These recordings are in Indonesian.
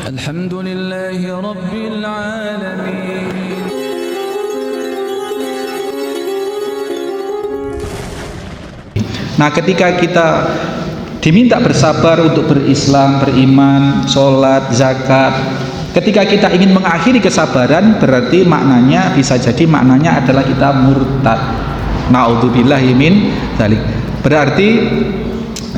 Alhamdulillahi Rabbil Alamin. Nah, ketika kita diminta bersabar untuk berislam, beriman, sholat, zakat, ketika kita ingin mengakhiri kesabaran, berarti maknanya bisa jadi maknanya adalah kita murtad. Na'udzubillahi min dzalik. Berarti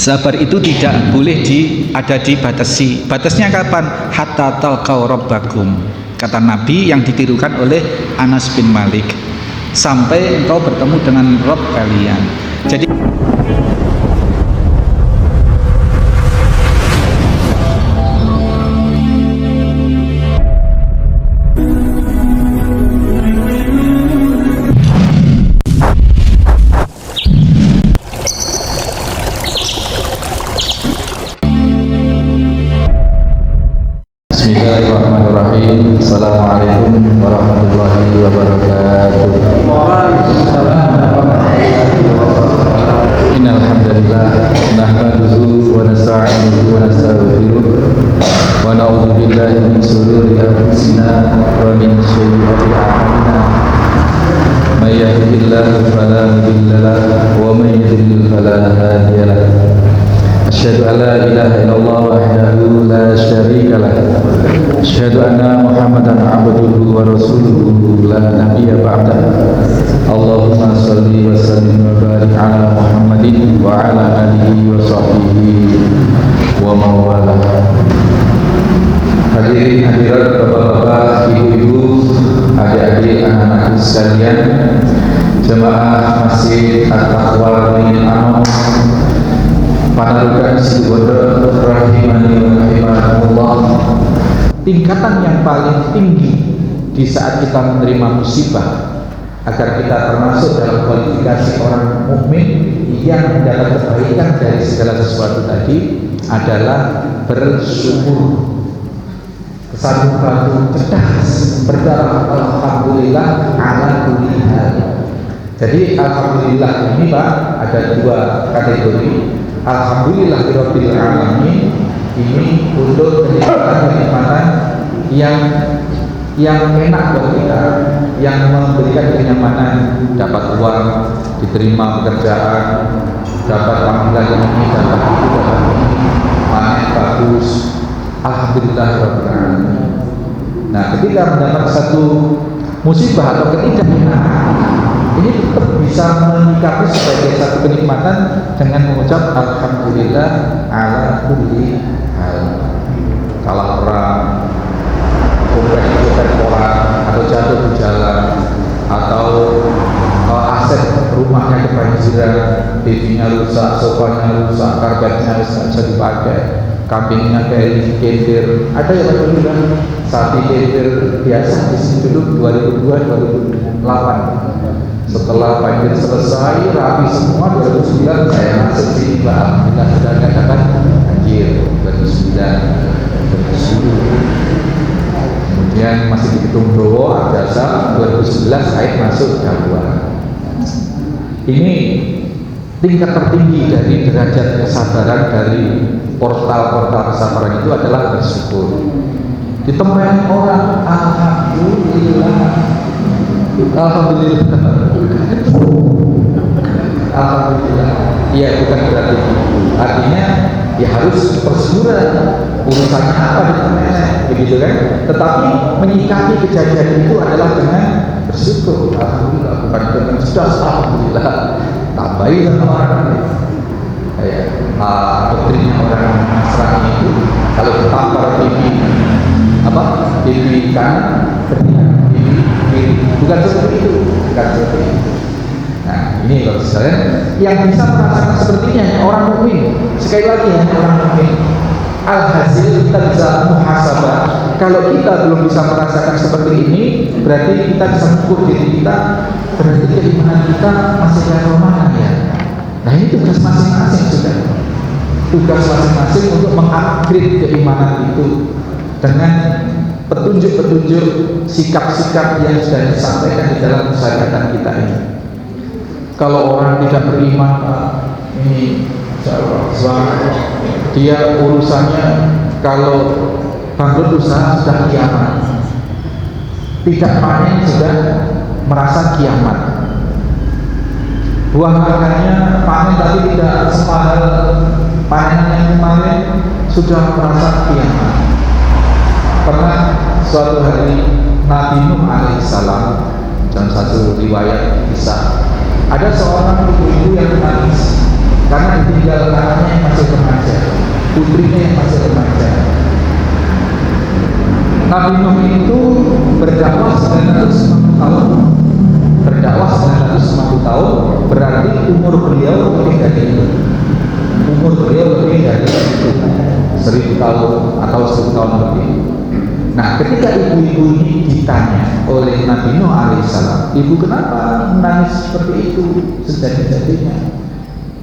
sabar itu tidak boleh ada dibatasi. Batasnya kapan? Hatta talqaw rabbakum. Kata Nabi yang ditirukan oleh Anas bin Malik. Sampai engkau bertemu dengan Rabb kalian. Jadi Bismillahirrahmanirrahim. Assalamualaikum warahmatullahi wabarakatuh. Innal hamdalillah nahmaduhu wa nasta'inuhu wa nastaghfiruh wa na'udzu billahi min shururi anfusina wa min sayyiati a'malina. May yahdihillahu fala mudilla lahu wa may yudlil fala hadiya lahu. Asyhadu an la ilaha illallah wahdahu la syarika lah. Asyhadu anna Muhammadan abduhu wa rasuluhu la nabiyya ba'dah. Allahumma shalli wa sallim wa barik ala Muhammadin wa ala alihi wa sahbihi wa mawalah. Hadirin hadirat bapak-bapak, ibu-ibu, adik-adik, anak-anak sekalian, jemaah Masjid At-Taqwa Ringin Anom Panarukan Situbondo rahimani wa rahimakumullah. Tingkatan yang paling tinggi di saat kita menerima musibah agar kita termasuk dalam kualifikasi orang mukmin yang mendapat kebaikan dari segala sesuatu tadi adalah bersyukur. Satu batu cerdas berdarah alhamdulillah ala kulli hal. Jadi alhamdulillah ini Pak ada dua kategori. Alhamdulillah Rabbil Alamin ini untuk kenikmatan yang enak buat kita, yang memberikan kenyamanan, dapat uang, diterima pekerjaan, dapat panggilan ini, dapat itu, dapat ini, panen bagus. Alhamdulillah Rabbil Alamin. Nah, ketika mendapat satu musibah atau ketidakmenyenangan, ini tetap bisa menyikapi sebagai satu kenikmatan dengan mengucap alhamdulillah ala kulli hal. Kalah perang, kompres orang, atau jatuh di jalan, atau aset rumahnya kebanjiran, TV-nya rusak, sofanya rusak, karpetnya rusak, bisa dipakai, kambingnya kelir, ada yang bilang sapi kelir biasa di sini dulu 2002-2008. Setelah banjir selesai, rapi semua, 2009 saya masuk di Mbak. Kita sudah katakan banjir 2009, 2010. Kemudian masih di Gedung Dowo, jasa 2011 air masuk Jawa. Ini tingkat tertinggi dari derajat kesabaran dari portal-portal kesabaran itu adalah bersyukur. Ditemani orang alhamdulillah. Alhamdulillah. Alhamdulillah. Iya, bukan berarti artinya ya harus bersyukur urusannya apa begitu kan? Tetapi menyikapi kejadian itu adalah dengan bersyukur. Alhamdulillah, bukan dengan sudah alhamdulillah. Tambahi sama orang kayak doktrinnya orang Nasrani itu kalau tampar TV apa TV kanan berarti bukan seperti itu, bukan seperti itu. Nah, ini kalau misalnya yang bisa merasakan sepertinya orang mukmin. Sekali lagi hanya orang mukmin. Alhasil kita bisa muhasabah. Kalau kita belum bisa merasakan seperti ini, berarti kita bisa mengukur diri kita, berarti keimanan kita masih level mana ya? Nah, ini tugas masing-masing sudah. Tugas masing-masing untuk mengupgrade keimanan itu dengan petunjuk-petunjuk sikap-sikap yang sudah disampaikan di dalam kesehatan kita ini. Kalau orang tidak beriman, ini dia urusannya kalau bangkrut usaha sudah kiamat, tidak panen sudah merasa kiamat, buah makannya panen tapi tidak semahal panen yang kemarin, sudah merasa kiamat. Pernah suatu hari Nabi Nuh alaihissalam, dalam satu riwayat kisah, ada seorang ibu-ibu yang menangis karena ditinggal anaknya yang masih remaja, putrinya yang masih remaja. Nabi Nuh itu berdakwah 950 tahun, berarti umur beliau lebih dari itu. Umur beliau lebih dari itu, 1000 tahun atau 1000 tahun lebih. Nah, ketika ibu-ibu ini ditanya oleh Nabi Nuh alaihissalam, ibu kenapa menangis seperti itu sejadi-jadinya?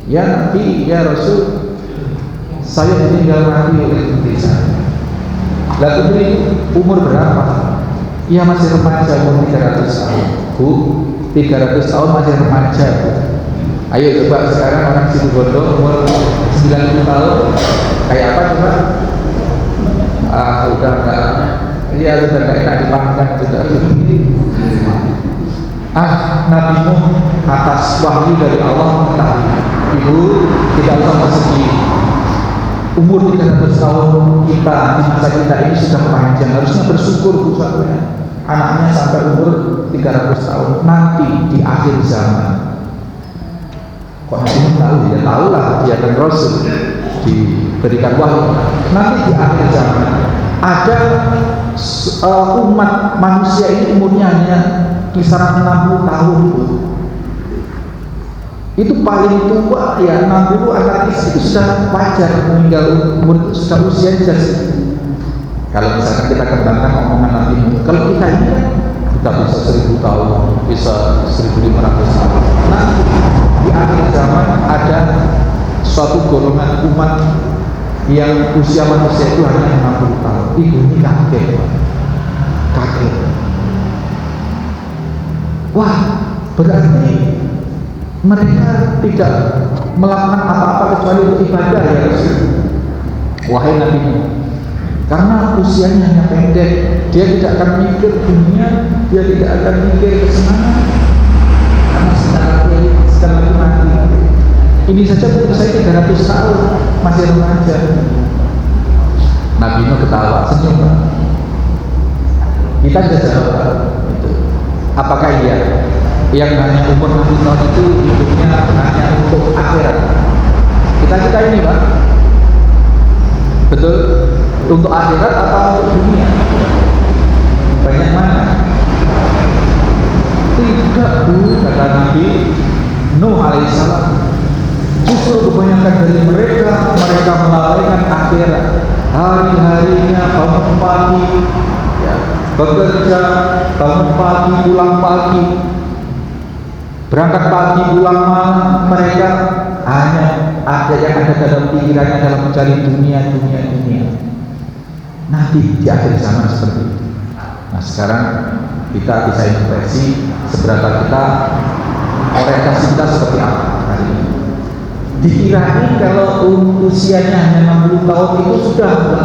Ya Nabi, ya Rasul, saya ditinggal mati oleh putri saya. Lalu putri umur berapa? Ya masih remaja, umur 300 tahun. Bu, 300 tahun masih remaja, Bu. Ayo coba sekarang orang situ bodoh umur 90 tahun kayak apa coba? Udah enggak, iya udah enggak enak dipandang sudah. Nabi Nuh atas wahyu dari Allah mengetahui, ibu tidak usah bersedih. Umur 300 tahun kita di masa kita ini sudah panjang, harusnya bersyukur Bu Satria. Anaknya sampai umur 300 tahun, nanti di akhir zaman. Kok Nabi Nuh tahu? Dia tahu lah, dia kan Rasul, diberikan wahyu. Nanti di akhir zaman ada umat manusia ini umurnya hanya kisaran 60 tahun. Itu paling tua ya 60, anarkis itu sudah wajar meninggal umur, itu sudah usia sudah segitu. Kalau misalkan kita kembangkan omongan Nabi Nuh, kalau kita ini kita bisa 1000 tahun, bisa 1500 tahun. Nah, di akhir zaman ada suatu golongan umat yang usia manusia itu hanya 60 tahun. Ibu ini kaget. Wah, berarti mereka tidak melakukan apa-apa kecuali untuk ibadah ya Rasul. Wahai Nabi Nuh, karena usianya hanya pendek, dia tidak akan mikir dunia, dia tidak akan mikir kesenangan, karena setelah lagi mati. Ini saja pun saya 300 tahun masih remaja. Nabi Nuh ketawa, senyum. Kita bisa jawab itu. Apakah iya yang hanya umur 60 tahun itu hidupnya hanya untuk akhirat? Kita ini Pak, betul, untuk akhirat atau untuk dunia? Banyak mana? Tidak Bu, kata Nabi Nuh alaihissalam. Justru kebanyakan dari mereka melalaikan akhirat. Hari-harinya bangun pagi, ya, bekerja, bangun pagi, pulang pagi, berangkat pagi, pulang malam. Mereka hanya ada yang ada dalam pikirannya dalam mencari dunia. Nanti di akhir zaman seperti itu. Nah sekarang kita bisa introspeksi seberapa kita, orientasi kita seperti apa hari ini. Dikirain kalau usianya hanya 60 tahun itu sudah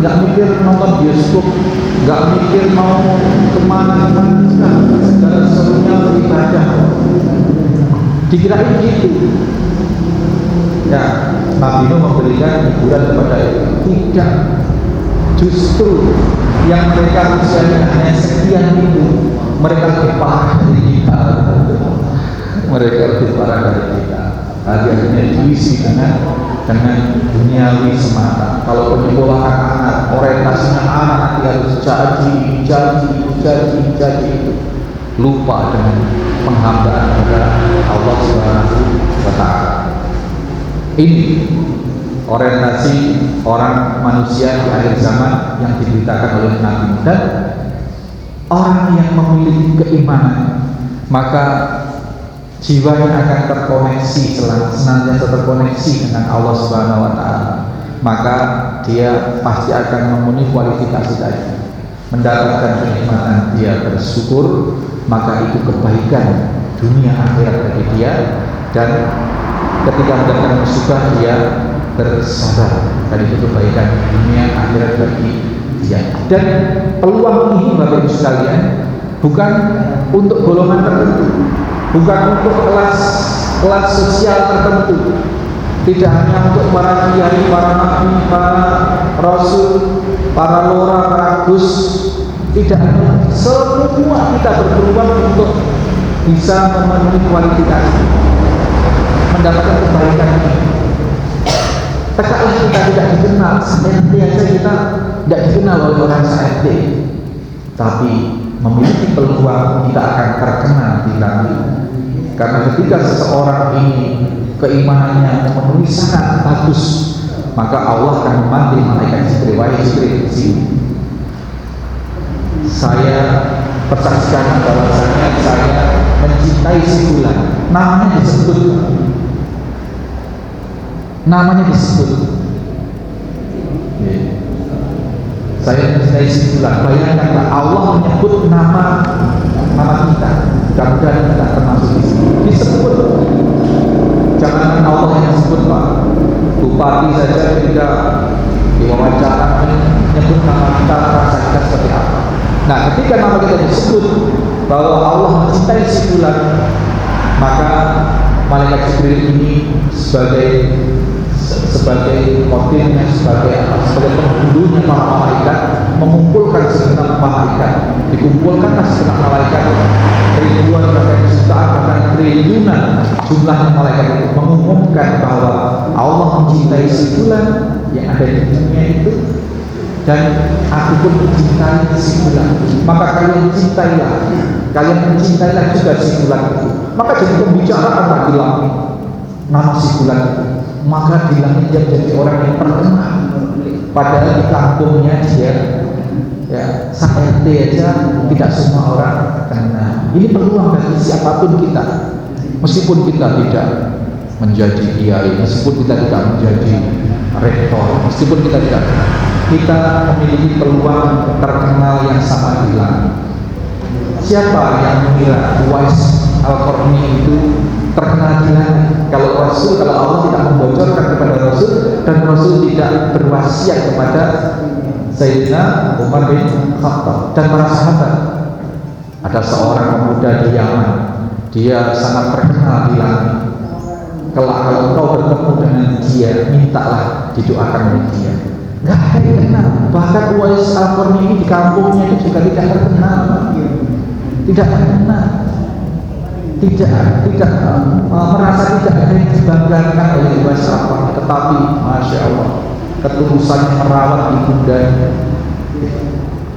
nggak mikir nonton bioskop, nggak mikir mau kemana, sudah segala sesuatunya beribadah. Dikirain gitu. Ya, Nabi Nuh memberikan hiburan kepada itu. Tidak. Justru yang mereka usianya hanya sekian itu, mereka lebih parah dari kita. Mereka lebih parah dari kita. Akhirnya diisi dengan duniawi semata. Kalau penyekolahan anak, orientasinya anak nanti harus jadi itu, lupa dengan penghambaan kepada Allah Subhanahu wa Ta'ala. Ini orientasi orang manusia di akhir zaman yang diberitakan oleh Nabi Nuh. Dan orang yang memiliki keimanan, maka jiwanya akan terkoneksi, senantiasa terkoneksi dengan Allah Subhanahu wa Ta'ala. Maka dia pasti akan memenuhi kualifikasi tadi, mendapatkan kenikmatan, dia bersyukur, maka itu kebaikan dunia akhirat bagi dia. Dan ketika mendapatkan musibah dia bersabar, dan itu kebaikan dunia akhirat bagi Dan peluang ini Bapak Ibu sekalian bukan untuk golongan tertentu, bukan untuk kelas sosial tertentu, tidak hanya untuk para kiai, para nabi, para rasul, para lora, para gus, tidak hanya, semua kita berpeluang untuk bisa memenuhi kualifikasi, mendapatkan kebaikan ini. Tekaklah kita tidak dikenal, SRT aja kita tidak dikenal oleh orang SRT, tapi memiliki peluang kita akan terkenal di langit. Karena ketika seseorang ini keimanannya memenuhi syarat bagus, maka Allah akan memanggil malaikat Jibril, wahai Jibril, sini. Saya persaksikan bahwasanya saya mencintai si fulan, namanya disebut. Saya mencintai si fulan. Bayangkanlah Allah menyebut nama kita. Mudah-mudahan kita termasuk di sini. Disebut. Jangan Allah yang sebut, Pak. Bupati saja ketika diwawancara menyebut nama kita, rasa kita seperti apa. Nah, ketika nama kita disebut bahwa Allah mencintai si fulan, maka malaikat Jibril ini sebagai kodirnya, sebagai penghulunya para malaikat, mengumpulkan segenap malaikat, dikumpulkanlah segenap malaikat, ribuan bahkan jutaan bahkan triliunan jumlahnya malaikat itu mengumumkan bahwa Allah mencintai si fulan yang ada di dunia itu, dan aku pun mencintai si fulan, maka kalian mencintailah juga si fulan itu. Maka jadi pembicaraan di langit nama si fulan itu, maka di langit dia menjadi orang yang terkenal, padahal di kampungnya dia SRT aja tidak semua orang kenal. Ini peluang bagi siapapun kita, meskipun kita tidak menjadi kiai, meskipun kita tidak menjadi rektor, meskipun kita tidak, kita memiliki peluang terkenal yang sama di langit. Siapa yang mengira Uwais Al-Qarni itu terkenal di langit? Kalau Allah tidak membocorkan kepada Rasul, dan Rasul tidak berwasiat kepada Sayyidina Umar bin Khattab dan para sahabat. Ada seorang pemuda di Yaman, dia sangat terkenal di langit. Kelak kalau engkau bertemu dengan dia, mintalah didoakan oleh dia. Gak ada yang kenal. Bahkan Uwais Al-Qarni ini di kampungnya itu juga tidak terkenal, tidak terkenal, tidak merasa tidak ada yang dibanggakan oleh Uwais Al-Qarni. Tetapi Masya Allah, ketulusannya merawat ibundanya,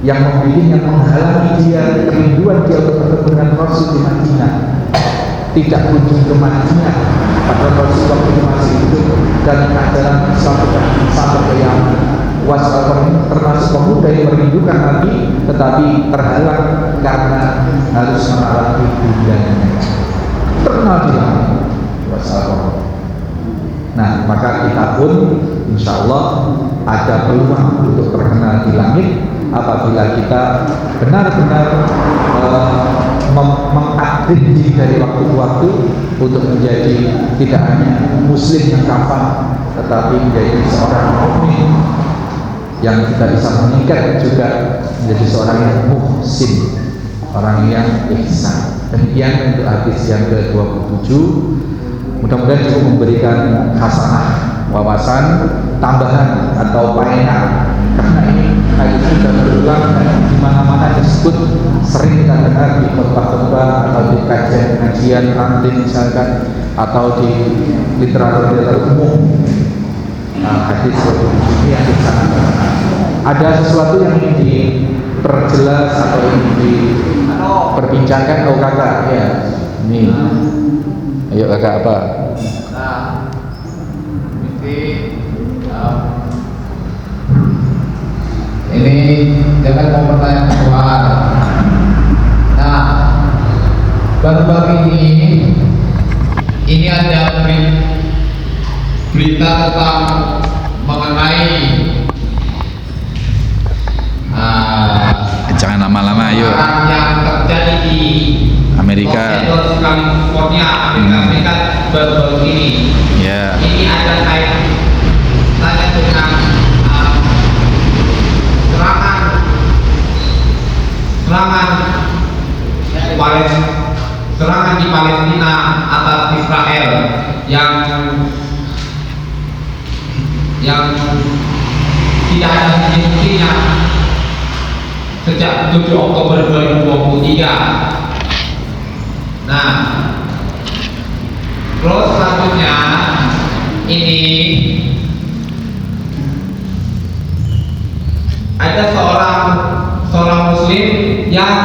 yang membimbing, yang menghalangi dia, kerinduan dia untuk bertemu dengan Rasul di Madinah, tidak kunjung ke Madinah pada Rasul waktu itu masih hidup, dan ajaran Islam tidak sampai ke Yaman. Uwais Al-Qarni termasuk pemuda yang merindukan Nabi, tetapi terhalang karena harus merawat ibundanya. Terkenal di langit Uwais Al-Qarni. Nah, maka kita pun insya Allah ada peluang untuk terkenal di langit apabila kita benar-benar mengupgrade diri dari waktu ke waktu untuk menjadi tidak hanya muslim yang kafah, tetapi menjadi seorang mukmin yang kita bisa meningkat juga menjadi seorang yang muhsin, orang yang ihsan. Demikian untuk hadis yang ke-27. Mudah-mudahan cukup memberikan hasanah, wawasan tambahan atau faedah, karena ini hadis sudah berulang dan di mana-mana disebut, sering kita dengar di khotbah-khotbah atau di kajian-kajian ranting misalkan, atau di literatur umum. Hadis ini yang sangat terkenal. Ada sesuatu yang ingin diperjelas atau ingin diperbincangkan? Oh kakak, ya ini. Ayo kakak, apa? Nah, ini jangan mau pertanyaan soal. Nah, baru-baru ini ada berita tentang mengenai jangan lama-lama, ayo. yang terjadi di Amerika, Los Angeles, California, Amerika Serikat baru-baru ini. ya. Ini ada kaitannya dengan serangan serangan di Palestina atas Israel yang tidak ada henti-hentinya sejak 7 Oktober 2023. Nah, terus selanjutnya ini ada seorang muslim yang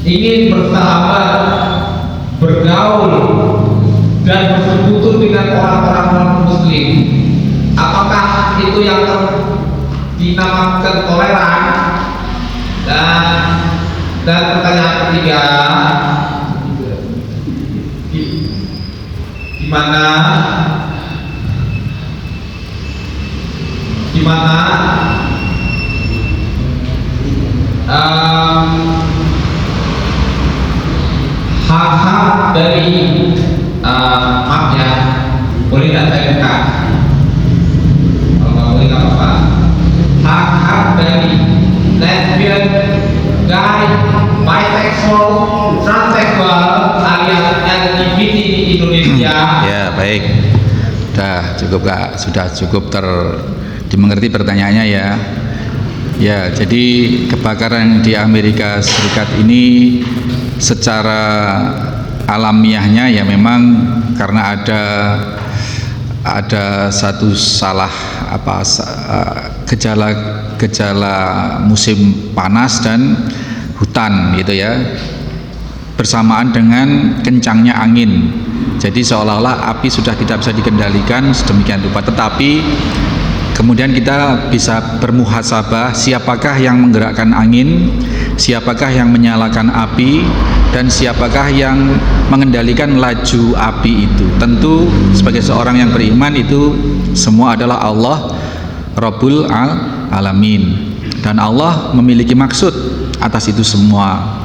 ingin bersahabat, bergaul dan bersekutu dengan orang-orang non-muslim. Apakah itu yang dinamakan toleran? Dan pertanyaan ketiga, di mana hak-hak dari maaf ya, boleh tidak saya buka? Kalau nggak boleh nggak apa-apa. Hak-hak dari lesbian, gay, bisexual, transseksual alias LGBT di Indonesia. Ya, baik. Sudah cukup dimengerti pertanyaannya ya. Ya, jadi kebakaran di Amerika Serikat ini secara alamiahnya ya memang karena ada satu gejala musim panas dan hutan gitu ya, bersamaan dengan kencangnya angin. Jadi seolah-olah api sudah tidak bisa dikendalikan sedemikian rupa, tetapi kemudian kita bisa bermuhasabah siapakah yang menggerakkan angin, siapakah yang menyalakan api, dan siapakah yang mengendalikan laju api itu. Tentu sebagai seorang yang beriman itu semua adalah Allah Rabbul Alamin, dan Allah memiliki maksud atas itu semua.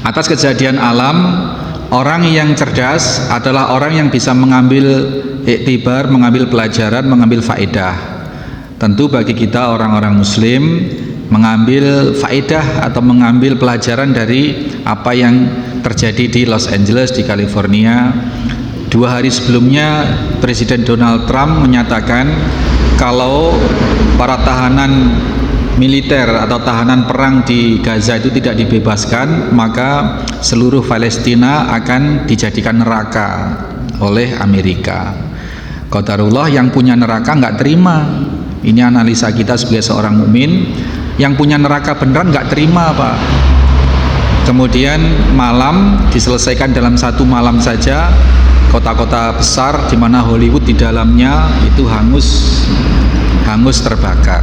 Atas kejadian alam, orang yang cerdas adalah orang yang bisa mengambil iktibar, mengambil pelajaran, mengambil faedah. Tentu bagi kita orang-orang muslim mengambil faedah atau mengambil pelajaran dari apa yang terjadi di Los Angeles di California. 2 hari sebelumnya Presiden Donald Trump menyatakan kalau para tahanan militer atau tahanan perang di Gaza itu tidak dibebaskan, maka seluruh Palestina akan dijadikan neraka oleh Amerika. Qadarullah, yang punya neraka nggak terima. Ini analisa kita sebagai seorang mukmin. Yang punya neraka beneran nggak terima, Pak. Kemudian malam diselesaikan dalam 1 malam saja. Kota-kota besar di mana Hollywood di dalamnya itu hangus terbakar.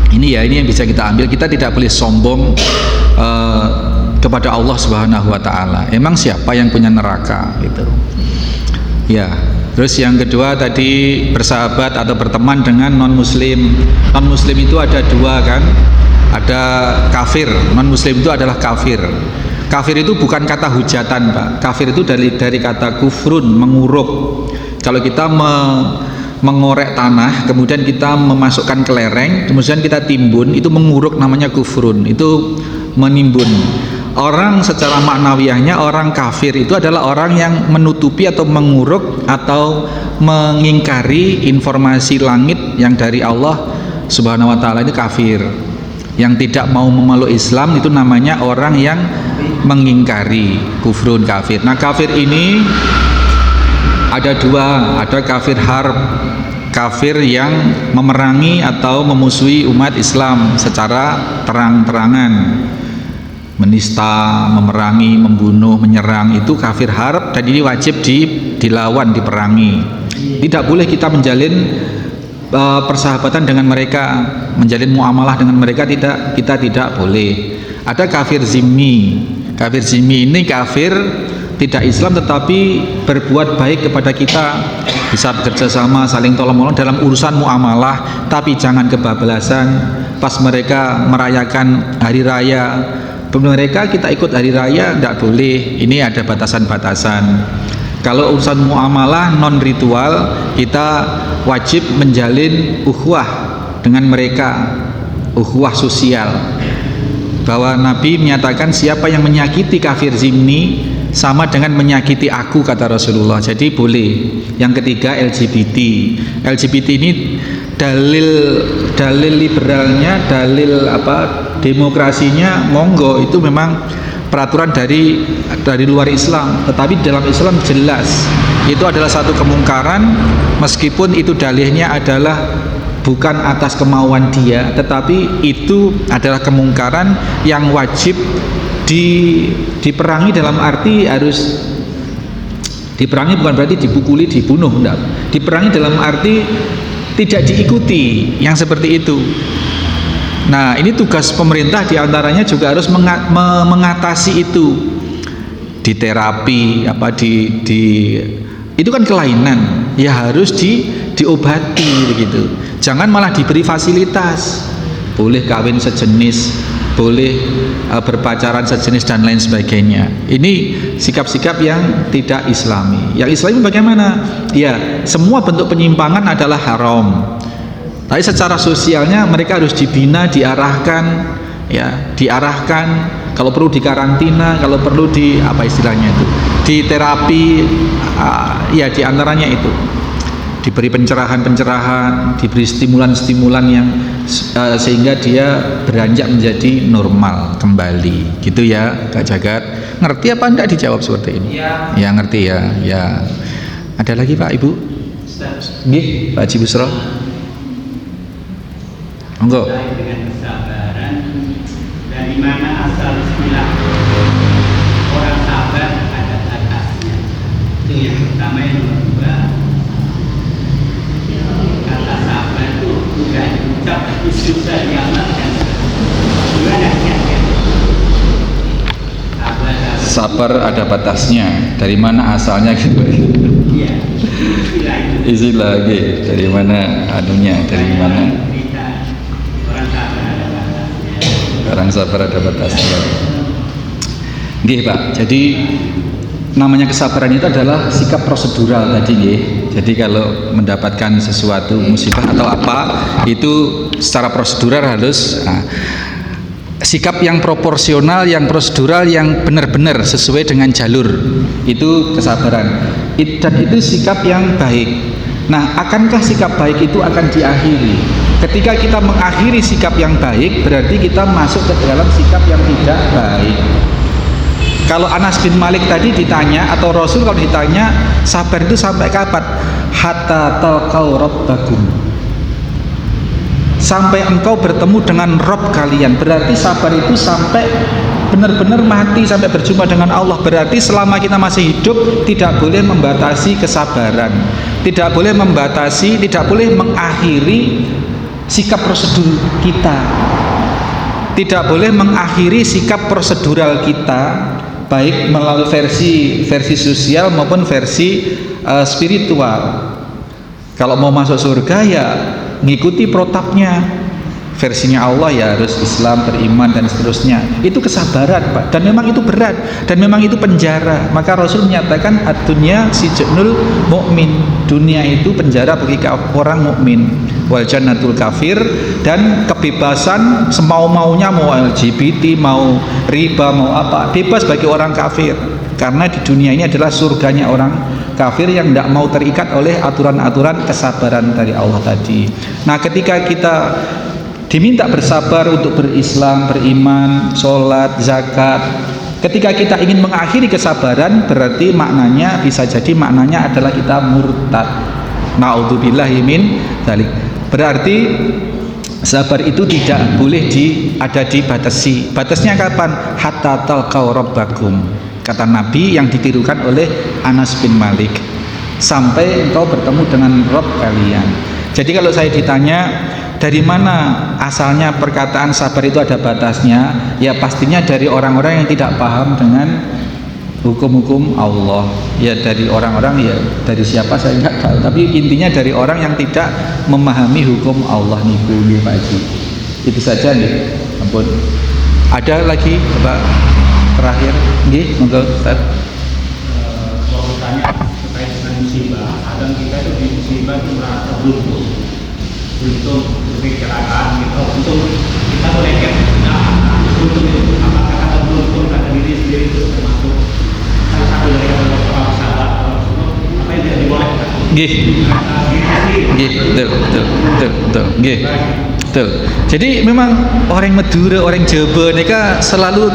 Ini yang bisa kita ambil. Kita tidak boleh sombong kepada Allah Subhanahu wa taala. Emang siapa yang punya neraka gitu. Ya. Terus yang kedua tadi bersahabat atau berteman dengan non-muslim. Non-muslim itu ada 2 kan? Ada kafir. Non-muslim itu adalah kafir. Kafir itu bukan kata hujatan, Pak. Kafir itu dari kata kufrun, menguruk. Kalau kita mengorek tanah, kemudian kita memasukkan ke lereng, kemudian kita timbun, itu menguruk, namanya kufrun. Itu menimbun. Orang secara maknawiahnya, orang kafir itu adalah orang yang menutupi atau menguruk atau mengingkari informasi langit yang dari Allah Subhanahu wa taala. Ini kafir. Yang tidak mau memeluk Islam itu namanya orang yang mengingkari, kufrun, kafir. Nah, kafir ini ada 2, ada kafir harb, kafir yang memerangi atau memusuhi umat Islam secara terang-terangan, menista, memerangi, membunuh, menyerang, itu kafir harb, dan ini wajib dilawan, diperangi. Tidak boleh kita menjalin persahabatan dengan mereka, menjalin muamalah dengan mereka, kita tidak boleh. Ada kafir zimmi. Kafir zimmi ini kafir tidak Islam tetapi berbuat baik kepada kita, bisa bekerja sama, saling tolong-menolong dalam urusan muamalah, tapi jangan kebablasan. Pas mereka merayakan hari raya mereka, kita ikut hari raya, tidak boleh. Ini ada batasan-batasan. Kalau urusan muamalah non ritual, kita wajib menjalin ukhuwah dengan mereka, ukhuwah sosial. bahwa Nabi menyatakan siapa yang menyakiti kafir zimmi sama dengan menyakiti aku, kata Rasulullah. Jadi boleh. Yang ketiga LGBT. LGBT ini dalil liberalnya, dalil demokrasinya monggo, itu memang peraturan dari luar Islam, tetapi dalam Islam jelas itu adalah satu kemungkaran, meskipun itu dalihnya adalah bukan atas kemauan dia, tetapi itu adalah kemungkaran yang wajib diperangi. Dalam arti harus diperangi bukan berarti dipukuli, dibunuh, enggak. Diperangi dalam arti tidak diikuti yang seperti itu. Nah, ini tugas pemerintah diantaranya juga harus mengatasi itu, di terapi itu kan kelainan, ya harus diobati begitu. Jangan malah diberi fasilitas, boleh kawin sejenis, boleh berpacaran sejenis dan lain sebagainya. Ini sikap-sikap yang tidak Islami. Yang Islami bagaimana? Ya, semua bentuk penyimpangan adalah haram. Tapi secara sosialnya mereka harus dibina, diarahkan, kalau perlu dikarantina, kalau perlu di terapi, ya diantaranya itu. Diberi pencerahan-pencerahan, diberi stimulan-stimulan yang sehingga dia beranjak menjadi normal kembali, gitu ya, Kak Jagat. Ngerti apa enggak dijawab seperti ini? Ya ngerti ya. Ya. Ada lagi Pak, Ibu? Nggih, Pak Haji Busro. Monggo. Dengan kesabaran, dari mana asal istilah orang sabar ada batasnya. Itu yang pertama. Yang kedua, kata sabar itu bukan ucap tapi susah diamalkan. Gimana ya? Sabar ada batasnya. Dari mana asalnya gitu? Iya. Istilah lagi. Dari mana anunya? Dari mana? Orang sabar ada batasnya. Nggih Pak, jadi namanya kesabaran itu adalah sikap prosedural tadi nggih. Jadi kalau mendapatkan sesuatu musibah atau apa, itu secara prosedural harus sikap yang proporsional, yang prosedural, yang benar-benar sesuai dengan jalur, itu kesabaran. Dan itu sikap yang baik. Nah, akankah sikap baik itu akan diakhiri? Ketika kita mengakhiri sikap yang baik, berarti kita masuk ke dalam sikap yang tidak baik. Kalau Anas bin Malik tadi ditanya, atau Rasul kalau ditanya, sabar itu sampai kapan? Hatta talqau rabbakum, sampai engkau bertemu dengan Rabb kalian. Berarti sabar itu sampai benar-benar mati, sampai berjumpa dengan Allah. Berarti selama kita masih hidup tidak boleh membatasi kesabaran, tidak boleh membatasi, tidak boleh mengakhiri sikap prosedur kita, tidak boleh mengakhiri sikap prosedural kita, baik melalui versi sosial maupun versi spiritual. Kalau mau masuk surga ya ngikuti protapnya. Versinya Allah ya harus Islam, beriman dan seterusnya. Itu kesabaran Pak, dan memang itu berat, dan memang itu penjara. Maka Rasul menyatakan ad-dunya sijnul mukmin, dunia itu penjara bagi orang mukmin, wal jannatul kafir, dan kebebasan semau-maunya, mau LGBT, mau riba, mau apa, bebas bagi orang kafir. Karena di dunia ini adalah surganya orang kafir yang tidak mau terikat oleh aturan-aturan kesabaran dari Allah tadi. Nah, ketika kita diminta bersabar untuk berislam, beriman, sholat, zakat, ketika kita ingin mengakhiri kesabaran, berarti maknanya bisa jadi maknanya adalah kita murtad. Na'udzubillahi min dzalik. Berarti sabar itu tidak boleh ada dibatasi. Batasnya kapan? Hatta talqau rabbakum, kata Nabi yang ditirukan oleh Anas bin Malik, sampai engkau bertemu dengan Rabb kalian. Jadi kalau saya ditanya dari mana asalnya perkataan sabar itu ada batasnya, ya pastinya dari orang-orang yang tidak paham dengan hukum-hukum Allah. Ya dari orang-orang, ya dari siapa saya nggak tahu, tapi intinya dari orang yang tidak memahami hukum Allah niku nggih Pak Haji. Itu saja nih. Ampun. Ada lagi Bapak terakhir nggih, monggo Ustaz. Kalau tanya terkait dengan musibah, kadang kita itu di musibah itu merasa beruntung berpikirkan gitu, untuk kita boleh apakah kata beruntung pada diri sendiri itu termasuk salah satu dari orang sahabat Rasulullah, apa yang tidak dibolehkan? Nggih. Nggih, betul. Nggih. Betul. Jadi memang orang Madura, orang Jawa mereka selalu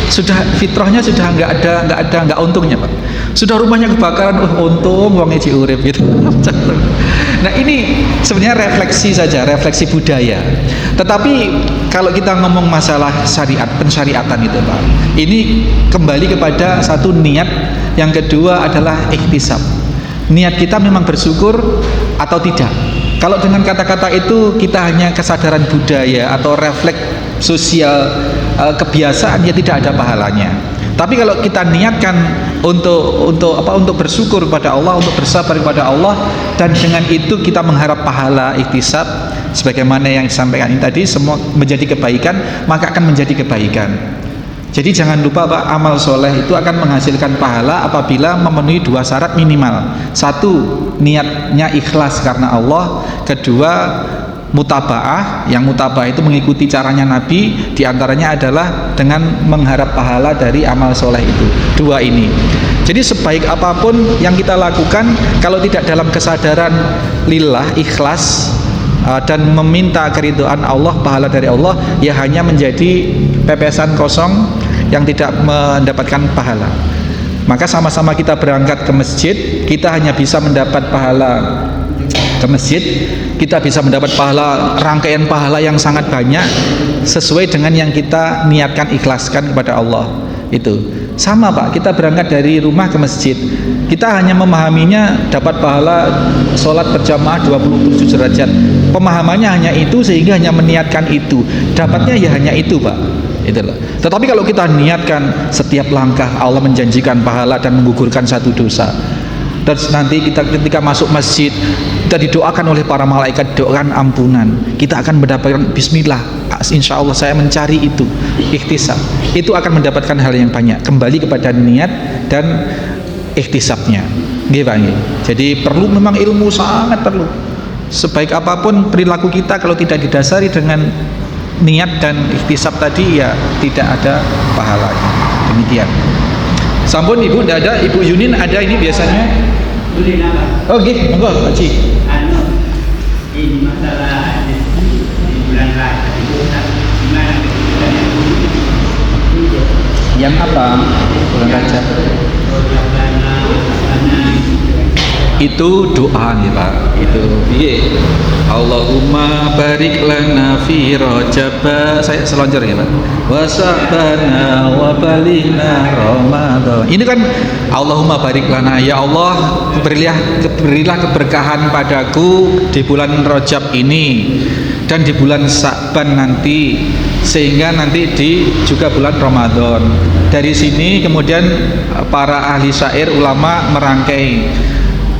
sudah fitrahnya sudah nggak untungnya, Pak. Sudah rumahnya kebakaran, untung wong iki urip gitu. Nah, ini sebenarnya refleksi saja, refleksi budaya. Tetapi kalau kita ngomong masalah syariat, pensyariatan itu, Pak, ini kembali kepada satu niat, yang kedua adalah ikhtisab. Niat kita memang bersyukur atau tidak. Kalau dengan kata-kata itu kita hanya kesadaran budaya atau refleks sosial, kebiasaan, ya tidak ada pahalanya. Tapi kalau kita niatkan untuk bersyukur kepada Allah, untuk bersabar kepada Allah, dan dengan itu kita mengharap pahala ikhtisab, sebagaimana yang disampaikan ini tadi, semua menjadi kebaikan, maka akan menjadi kebaikan. Jadi jangan lupa, Pak, amal soleh itu akan menghasilkan pahala apabila memenuhi dua syarat minimal. Satu, niatnya ikhlas karena Allah. Kedua, mutaba'ah. Yang mutaba'ah itu mengikuti caranya Nabi, diantaranya adalah dengan mengharap pahala dari amal soleh itu. Dua ini. Jadi sebaik apapun yang kita lakukan, kalau tidak dalam kesadaran lillah, ikhlas, dan meminta keridhaan Allah, pahala dari Allah, ya hanya menjadi pepesan kosong yang tidak mendapatkan pahala. Maka sama-sama kita berangkat ke masjid, kita hanya bisa mendapat pahala ke masjid, kita bisa mendapat pahala, rangkaian pahala yang sangat banyak sesuai dengan yang kita niatkan, ikhlaskan kepada Allah. Itu sama, Pak, kita berangkat dari rumah ke masjid, kita hanya memahaminya dapat pahala sholat berjamaah 27 derajat, pemahamannya hanya itu, sehingga hanya meniatkan itu, dapatnya ya hanya itu, Pak. Itulah. Tetapi kalau kita niatkan setiap langkah Allah menjanjikan pahala dan menggugurkan satu dosa, dan nanti kita ketika masuk masjid kita didoakan oleh para malaikat, doakan ampunan, kita akan mendapatkan bismillah, insya Allah saya mencari itu, ikhtisab, itu akan mendapatkan hal yang banyak. Kembali kepada niat dan ikhtisabnya. Nggih, Pak, nggih. Jadi perlu, memang ilmu sangat perlu. Sebaik apapun perilaku kita, kalau tidak didasari dengan niat dan ikhtisab tadi, ya tidak ada pahalanya. Demikian. Sampun Ibu, tidak ada? Ibu Yunin ada ini biasanya? Yunin apa? Oh, nggih, monggo, Pak Haji. Ini masalah di bulan Rajab itu, gimana Yang apa? Bulan Rajab. Itu doa nih, Pak. Itu piye? Allahumma barik lana fi Rajab. Saya selonjor ya, Pak. Wa sabana wa balina Ramadan. Ini kan Allahumma barik lana, ya Allah, berilah keberkahan padaku di bulan Rajab ini dan di bulan Sa'ban nanti, sehingga nanti di juga bulan Ramadan. Dari sini kemudian para ahli syair, ulama merangkai,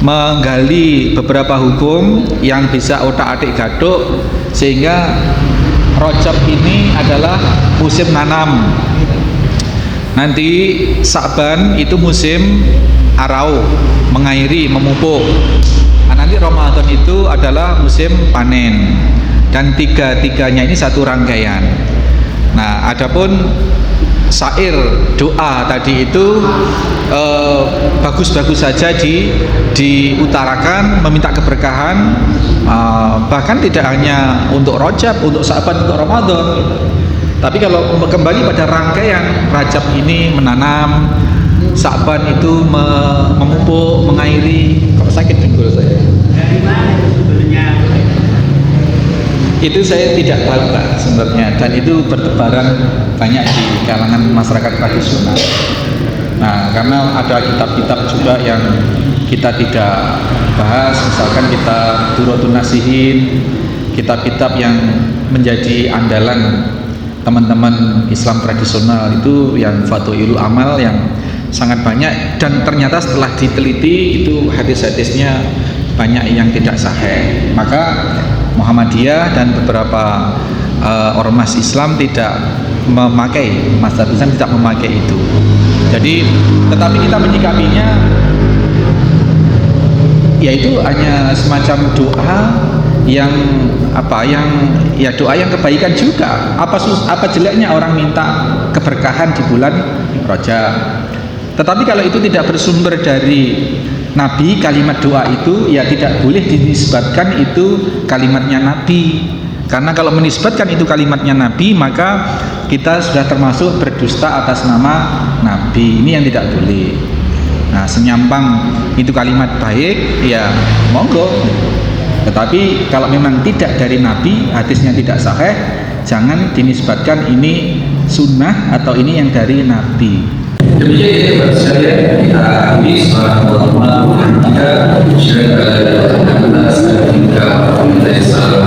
menggali beberapa hukum yang bisa otak-atik gaduk, sehingga Rajab ini adalah musim nanam. Nanti Sa'ban itu musim arau, mengairi, memupuk. Nah, nanti Ramadan itu adalah musim panen. Dan tiga-tiganya ini satu rangkaian. Nah, adapun syair doa tadi itu bagus-bagus saja diutarakan, meminta keberkahan, bahkan tidak hanya untuk Rajab, untuk Sa'ban, untuk Ramadan. Tapi kalau kembali pada rangkaian, Rajab ini menanam, Sa'ban itu memupuk, mengairi. Kok sakit dengkul saya? dari mana sebenarnya? Itu saya tidak tahu, Pak, sebenarnya, dan itu bertebaran banyak di kalangan masyarakat tradisional. Nah, karena ada kitab-kitab juga yang kita tidak bahas, misalkan kita Durratun Nasihin, kitab-kitab yang menjadi andalan teman-teman Islam tradisional itu, yang Fadhailul Amal, yang sangat banyak, dan ternyata setelah diteliti itu hadis-hadisnya banyak yang tidak sahih. Maka Muhammadiyah dan beberapa ormas Islam tidak memakai, mazhab Islam tidak memakai itu. Jadi, tetapi kita menyikapinya yaitu hanya semacam doa yang ya doa yang kebaikan juga. Apa jeleknya orang minta keberkahan di bulan Rajab? Tetapi kalau itu tidak bersumber dari Nabi, kalimat doa itu ya tidak boleh dinisbatkan itu kalimatnya Nabi. Karena kalau menisbatkan itu kalimatnya Nabi, maka kita sudah termasuk berdusta atas nama Nabi. Ini yang tidak boleh. Nah, senyampang itu kalimat baik, ya monggo. Tetapi kalau memang tidak dari Nabi, hadisnya tidak sahih, jangan dinisbatkan ini sunnah atau ini yang dari Nabi. Demikian ya sekalian, kita akhiri subhanallah wa bihamdihi, asyhadu an la ilaha illa anta, astaghfiruka wa atubu ilaik.